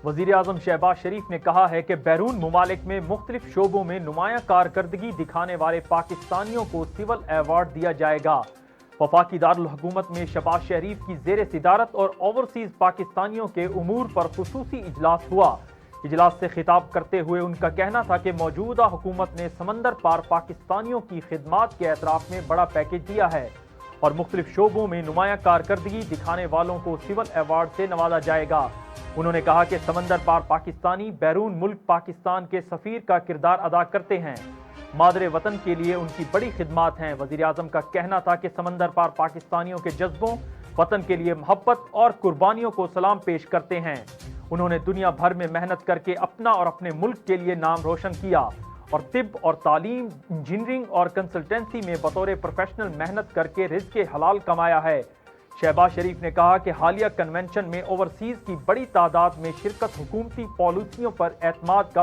وزیر اعظم شہباز شریف نے کہا ہے کہ بیرون ممالک میں مختلف شعبوں میں نمایاں کارکردگی دکھانے والے پاکستانیوں کو سول ایوارڈ دیا جائے گا۔ وفاقی دارالحکومت میں شہباز شریف کی زیر صدارت اور اوورسیز پاکستانیوں کے امور پر خصوصی اجلاس ہوا۔ اجلاس سے خطاب کرتے ہوئے ان کا کہنا تھا کہ موجودہ حکومت نے سمندر پار پاکستانیوں کی خدمات کے اعتراف میں بڑا پیکیج دیا ہے اور مختلف شعبوں میں نمایاں کارکردگی دکھانے والوں کو سول ایوارڈ سے نوازا جائے گا۔ انہوں نے کہا کہ سمندر پار پاکستانی بیرون ملک پاکستان کے سفیر کا کردار ادا کرتے ہیں، مادر وطن کے لیے ان کی بڑی خدمات ہیں۔ وزیر اعظم کا کہنا تھا کہ سمندر پار پاکستانیوں کے جذبوں، وطن کے لیے محبت اور قربانیوں کو سلام پیش کرتے ہیں۔ انہوں نے دنیا بھر میں محنت کر کے اپنا اور اپنے ملک کے لیے نام روشن کیا اور طب اور تعلیم، انجینئرنگ اور کنسلٹنسی میں بطور پروفیشنل محنت کر کے رزق حلال کمایا ہے۔ شہباز شریف نے کہا کہ حالیہ کنونشن میں اوورسیز کی بڑی تعداد میں شرکت حکومتی پالیسیوں پر اعتماد کا